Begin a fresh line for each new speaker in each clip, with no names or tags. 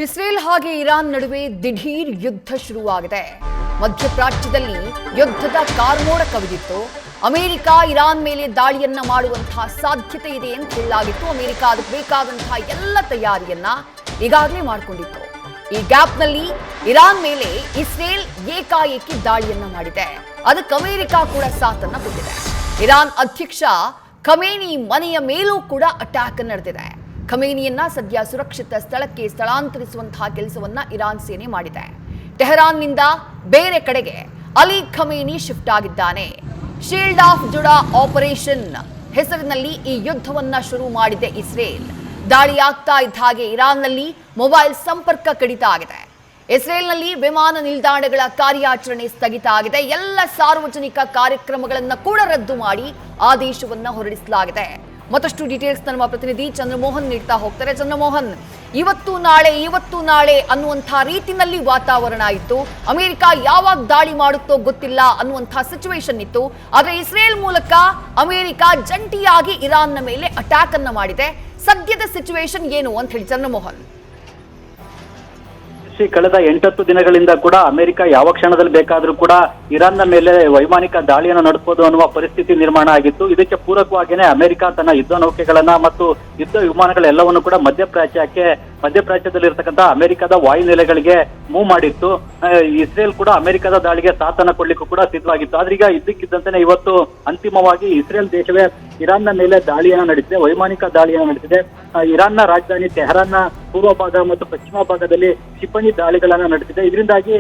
Israel ಹಾಗೆ Iran ನಡುವೆ ದಿಢೀರ್ ಯುದ್ಧ ಶುರುವಾಗಿದೆ. ಮಧ್ಯಪ್ರಾಚ್ಯದಲ್ಲಿ ಯುದ್ಧದ ಕಾರ್ಮೋಡ ಕವಿದಿತ್ತು. ಅಮೆರಿಕ ಇರಾನ್ ಮೇಲೆ ದಾಳಿಯನ್ನ ಮಾಡುವಂತಹ ಸಾಧ್ಯತೆ ಇದೆ ಅಂತ ಹೇಳಲಾಗಿತ್ತು. ಅಮೆರಿಕ ಅದಕ್ಕೆ ಬೇಕಾದಂತಹ ಎಲ್ಲ ತಯಾರಿಯನ್ನ ಈಗಾಗಲೇ ಮಾಡಿಕೊಂಡಿತ್ತು. ಈ ಗ್ಯಾಪ್ನಲ್ಲಿ ಇರಾನ್ ಮೇಲೆ ಇಸ್ರೇಲ್ ಏಕಾಏಕಿ ದಾಳಿಯನ್ನ ಮಾಡಿದೆ. ಅದಕ್ಕೆ ಅಮೆರಿಕ ಕೂಡ ಸಾಥನ್ನ ಕೊಟ್ಟಿದೆ. ಇರಾನ್ ಅಧ್ಯಕ್ಷ ಖಮೇನಿ ಮನೆಯ ಮೇಲೂ ಕೂಡ ಅಟ್ಯಾಕ್ ನಡೆದಿದೆ. ಖಮೇನಿಯನ್ನ ಸದ್ಯ ಸುರಕ್ಷಿತ ಸ್ಥಳಕ್ಕೆ ಸ್ಥಳಾಂತರಿಸುವಂತಹ ಕೆಲಸವನ್ನ ಇರಾನ್ ಸೇನೆ ಮಾಡಿದೆ. ಟೆಹರಾನ್ನಿಂದ ಬೇರೆ ಕಡೆಗೆ ಅಲಿ ಖಮೇನಿ ಶಿಫ್ಟ್ ಆಗಿದ್ದಾನೆ. ಶೀಲ್ಡ್ ಆಫ್ ಜುಡಾ ಆಪರೇಷನ್ ಹೆಸರಿನಲ್ಲಿ ಈ ಯುದ್ಧವನ್ನ ಶುರು ಮಾಡಿದೆ ಇಸ್ರೇಲ್. ದಾಳಿಯಾಗ್ತಾ ಇದ್ದ ಹಾಗೆ ಇರಾನ್ನಲ್ಲಿ ಮೊಬೈಲ್ ಸಂಪರ್ಕ ಕಡಿತ ಆಗಿದೆ. ಇಸ್ರೇಲ್ನಲ್ಲಿ ವಿಮಾನ ನಿಲ್ದಾಣಗಳ ಕಾರ್ಯಾಚರಣೆ ಸ್ಥಗಿತ ಆಗಿದೆ. ಎಲ್ಲ ಸಾರ್ವಜನಿಕ ಕಾರ್ಯಕ್ರಮಗಳನ್ನು ಕೂಡ ರದ್ದು ಮಾಡಿ ಆದೇಶವನ್ನ ಹೊರಡಿಸಲಾಗಿದೆ. ಮತ್ತಷ್ಟು ಡೀಟೇಲ್ಸ್ ನಮ್ಮ ಪ್ರತಿನಿಧಿ ಚಂದ್ರಮೋಹನ್ ನೀಡ್ತಾ ಹೋಗ್ತಾರೆ. ಚಂದ್ರಮೋಹನ್, ಇವತ್ತು ನಾಳೆ ಅನ್ನುವಂಥ ರೀತಿನಲ್ಲಿ ವಾತಾವರಣ ಇತ್ತು. ಅಮೆರಿಕ ಯಾವಾಗ ದಾಳಿ ಮಾಡುತ್ತೋ ಗೊತ್ತಿಲ್ಲ ಅನ್ನುವಂಥ ಸಿಚುವೇಶನ್ ಇತ್ತು. ಆದರೆ ಇಸ್ರೇಲ್ ಮೂಲಕ ಅಮೆರಿಕ ಜಂಟಿಯಾಗಿ ಇರಾನ್ನ ಮೇಲೆ ಅಟ್ಯಾಕ್ ಅನ್ನ ಮಾಡಿದೆ. ಸದ್ಯದ ಸಿಚುವೇಶನ್ ಏನು ಅಂತ ಹೇಳಿ ಚಂದ್ರಮೋಹನ್.
ಕಳೆದ 8 ದಿನಗಳಿಂದ ಕೂಡ ಅಮೆರಿಕ ಯಾವ ಕ್ಷಣದಲ್ಲಿ ಬೇಕಾದ್ರೂ ಕೂಡ ಇರಾನ್ನ ಮೇಲೆ ವೈಮಾನಿಕ ದಾಳಿಯನ್ನು ನಡೆಸಬಹುದು ಅನ್ನುವ ಪರಿಸ್ಥಿತಿ ನಿರ್ಮಾಣ ಆಗಿತ್ತು. ಇದಕ್ಕೆ ಪೂರಕವಾಗಿಯೇ ಅಮೆರಿಕ ತನ್ನ ಯುದ್ಧ ನೌಕೆಗಳನ್ನ ಮತ್ತು ಯುದ್ಧ ವಿಮಾನಗಳೆಲ್ಲವನ್ನು ಕೂಡ ಮಧ್ಯಪ್ರಾಚ್ಯದಲ್ಲಿರ್ತಕ್ಕಂಥ ಅಮೆರಿಕದ ವಾಯುನೆಲೆಗಳಿಗೆ ಮೂವ್ ಮಾಡಿತ್ತು. ಇಸ್ರೇಲ್ ಕೂಡ ಅಮೆರಿಕದ ದಾಳಿಗೆ ಸಾಥನ್ನ ಕೊಡ್ಲಿಕ್ಕೂ ಕೂಡ ಸಿದ್ಧವಾಗಿತ್ತು. ಆದ್ರೆ ಈಗ ಇದ್ದಕ್ಕಿದ್ದಂತೆ ಇವತ್ತು ಅಂತಿಮವಾಗಿ ಇಸ್ರೇಲ್ ದೇಶವೇ ಇರಾನ್ನ ಮೇಲೆ ದಾಳಿಯನ್ನು ನಡೆಸಿದೆ, ವೈಮಾನಿಕ ದಾಳಿಯನ್ನು ನಡೆಸಿದೆ. ಇರಾನ್ನ ರಾಜಧಾನಿ ಟೆಹರಾನ್ನ ಪೂರ್ವ ಭಾಗ ಮತ್ತು ಪಶ್ಚಿಮ ಭಾಗದಲ್ಲಿ ಕ್ಷಿಪಣಿ ದಾಳಿಗಳನ್ನ ನಡೆಸಿದೆ. ಇದರಿಂದಾಗಿ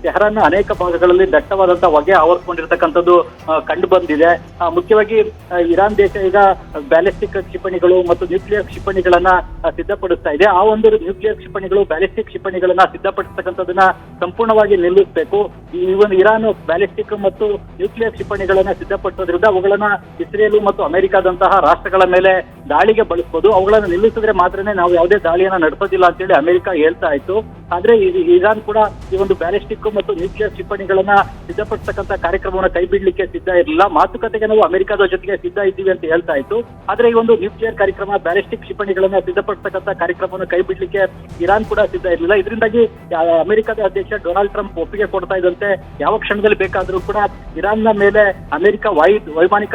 ಟೆಹರಾನ್ನ ಅನೇಕ ಭಾಗಗಳಲ್ಲಿ ದಟ್ಟವಾದಂತಹ ಹೊಗೆ ಆವರಿಸಿಕೊಂಡಿರ್ತಕ್ಕಂಥದ್ದು ಕಂಡು ಬಂದಿದೆ. ಮುಖ್ಯವಾಗಿ ಇರಾನ್ ದೇಶ ಈಗ ಬ್ಯಾಲಿಸ್ಟಿಕ್ ಕ್ಷಿಪಣಿಗಳು ಮತ್ತು ನ್ಯೂಕ್ಲಿಯರ್ ಕ್ಷಿಪಣಿಗಳನ್ನ ಸಿದ್ಧಪಡಿಸ್ತಾ ಇದೆ. ಆ ಒಂದು ನ್ಯೂಕ್ಲಿಯರ್ ಕ್ಷಿಪಣಿಗಳು ಬ್ಯಾಲಿಸ್ಟಿಕ್ ಕ್ಷಿಪಣಿಗಳನ್ನ ಸಿದ್ಧಪಡಿಸತಕ್ಕಂಥದನ್ನ ಸಂಪೂರ್ಣವಾಗಿ ನಿಲ್ಲಿಸಬೇಕು. ಇರಾನ್ ಬ್ಯಾಲಿಸ್ಟಿಕ್ ಮತ್ತು ನ್ಯೂಕ್ಲಿಯರ್ ಕ್ಷಿಪಣಿಗಳನ್ನ ಸಿದ್ಧಪಡಿಸೋದ್ರಿಂದ ಅವುಗಳನ್ನ ಇಸ್ರೇಲ್ ಮತ್ತು ಅಮೆರಿಕದಂತಹ ರಾಷ್ಟ್ರಗಳ ಮೇಲೆ ದಾಳಿಗೆ ಬಳಸಬಹುದು. ಅವುಗಳನ್ನ ನಿಲ್ಲಿಸಿದ್ರೆ ಮಾತ್ರನೇ ನಾವು ಯಾವುದೇ ದಾಳಿಯನ್ನ ನಡೆಸೋದಿಲ್ಲ ಅಂತೇಳಿ ಅಮೆರಿಕ ಹೇಳ್ತಾ ಇತ್ತು. ಆದ್ರೆ ಇರಾನ್ ಕೂಡ ಈ ಒಂದು ಬ್ಯಾಲಿಸ್ಟಿಕ್ ಮತ್ತು ನ್ಯೂಕ್ಲಿಯರ್ ಕ್ಷಿಪಣಿಗಳನ್ನ ಸಿದ್ಧಪಡಿಸತಕ್ಕಂಥ ಕಾರ್ಯಕ್ರಮವನ್ನು ಕೈ ಬಿಡ್ಲಿಕ್ಕೆ ಸಿದ್ಧ ಇರಲಿಲ್ಲ. ಮಾತುಕತೆಗೆ ನಾವು ಅಮೆರಿಕದ ಜೊತೆಗೆ ಸಿದ್ಧ ಇದ್ದೀವಿ ಅಂತ ಹೇಳ್ತಾ ಇತ್ತು. ಆದ್ರೆ ಈ ಒಂದು ನ್ಯೂಕ್ಲಿಯರ್ ಕಾರ್ಯಕ್ರಮ, ಬ್ಯಾಲಿಸ್ಟಿಕ್ ಕ್ಷಿಪಣಿಗಳನ್ನ ಸಿದ್ಧಪಡಿಸತಕ್ಕಂಥ ಕಾರ್ಯಕ್ರಮವನ್ನು ಕೈ ಬಿಡ್ಲಿಕ್ಕೆ ಇರಾನ್ ಕೂಡ ಸಿದ್ಧ ಇರಲಿಲ್ಲ. ಇದರಿಂದಾಗಿ ಅಮೆರಿಕದ ಅಧ್ಯಕ್ಷ ಡೊನಾಲ್ಡ್ ಟ್ರಂಪ್ ಒಪ್ಪಿಗೆ ಕೊಡ್ತಾ ಇದ್ದಂತೆ ಯಾವ ಕ್ಷಣದಲ್ಲಿ ಬೇಕಾದ್ರೂ ಕೂಡ ಇರಾನ್ನ ಮೇಲೆ ಅಮೆರಿಕ ವೈಮಾನಿಕ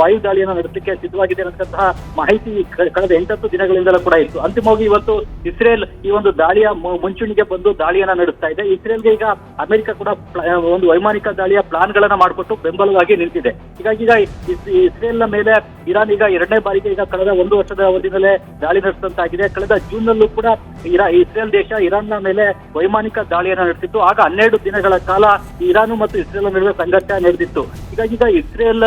ವಾಯು ದಾಳಿಯನ್ನ ನಡೆಸಲಿಕ್ಕೆ ಸಿದ್ಧವಾಗಿದೆ ಅನ್ನತಕ್ಕಂತಹ ಮಾಹಿತಿ ಕಳೆದ 8 ದಿನಗಳಿಂದಲೂ ಕೂಡ ಇತ್ತು. ಅಂತಿಮವಾಗಿ ಇವತ್ತು ಇಸ್ರೇಲ್ ಈ ಒಂದು ದಾಳಿಯ ಮುಂಚೂಣಿಗೆ ಬಂದು ದಾಳಿಯನ್ನ ನಡೆಸ್ತಾ ಇದೆ. ಇಸ್ರೇಲ್ಗೆ ಈಗ ಅಮೆರಿಕ ಕೂಡ ಒಂದು ವೈಮಾನಿಕ ದಾಳಿಯ ಪ್ಲಾನ್ ಗಳನ್ನ ಮಾಡಿಕೊಟ್ಟು ಬೆಂಬಲವಾಗಿ ನಿಂತಿದೆ. ಹೀಗಾಗಿ ಈಗ ಇಸ್ರೇಲ್ನ ಮೇಲೆ ಇರಾನ್ ಈಗ 2ನೇ ಬಾರಿಗೆ ಈಗ ಕಳೆದ 1 ವರ್ಷದ ಅವಧಿನಲ್ಲೇ ದಾಳಿ ನಡೆಸಿದಂತಾಗಿದೆ. ಕಳೆದ ಜೂನ್ ನಲ್ಲೂ ಕೂಡ ಇಸ್ರೇಲ್ ದೇಶ ಇರಾನ್ನ ಮೇಲೆ ವೈಮಾನಿಕ ದಾಳಿಯನ್ನ ನಡೆಸಿತ್ತು. ಆಗ 12 ದಿನಗಳ ಕಾಲ ಇರಾನ್ ಮತ್ತು ಇಸ್ರೇಲ್ ನಡುವೆ ಸಂಘರ್ಷ ನಡೆದಿತ್ತು. ಹೀಗಾಗಿ ಈಗ ಇಸ್ರೇಲ್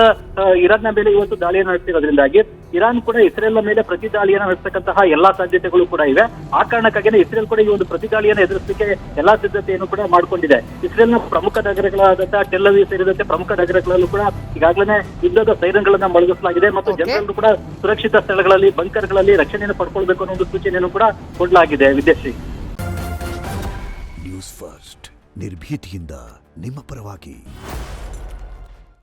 ಇರಾನ್ನ ಮೇಲೆ ಇವತ್ತು ದಾಳಿಯನ್ನು ನಡೆಸಿರೋದ್ರಿಂದಾಗಿ ಇರಾನ್ ಕೂಡ ಇಸ್ರೇಲ್ನ ಮೇಲೆ ಪ್ರತಿ ದಾಳಿಯನ್ನು ನಡೆಸತಕ್ಕಂತಹ ಎಲ್ಲಾ ಸಾಧ್ಯತೆಗಳು ಕೂಡ ಇವೆ. ಆ ಕಾರಣಕ್ಕಾಗಿ ಇಸ್ರೇಲ್ ಕೂಡ ಈ ಒಂದು ಪ್ರತಿ ದಾಳಿಯನ್ನು ಎದುರಿಸಲಿಕ್ಕೆ ಎಲ್ಲಾ ಸಿದ್ಧತೆಯನ್ನು ಕೂಡ ಮಾಡಿಕೊಂಡಿದೆ. ಇಸ್ರೇಲ್ನ ಪ್ರಮುಖ ನಗರಗಳಾದಂತಹ ಟೆಲ್ ಅವೀವ್ ಸೇರಿದಂತೆ ಪ್ರಮುಖ ನಗರಗಳಲ್ಲೂ ಕೂಡ ಈಗಾಗಲೇ ಯುದ್ಧದ ಸೈರನ್ಗಳನ್ನ ಮೊಳಗಿಸಲಾಗಿದೆ ಮತ್ತು ಜನರನ್ನು ಕೂಡ ಸುರಕ್ಷಿತ ಸ್ಥಳಗಳಲ್ಲಿ, ಬಂಕರ್ಗಳಲ್ಲಿ ರಕ್ಷಣೆಯನ್ನು ಪಡ್ಕೊಳ್ಬೇಕು ಅನ್ನೋ ಒಂದು ಸೂಚನೆಯನ್ನು ಕೂಡ ಕೊಡಲಾಗಿದೆ. ವಿದ್ಯಾಶ್ರೀ,
ನ್ಯೂಸ್ ಫಸ್ಟ್ ನಿರ್ಭೀತಿಯಿಂದ ನಿಮ್ಮ ಪರವಾಗಿ.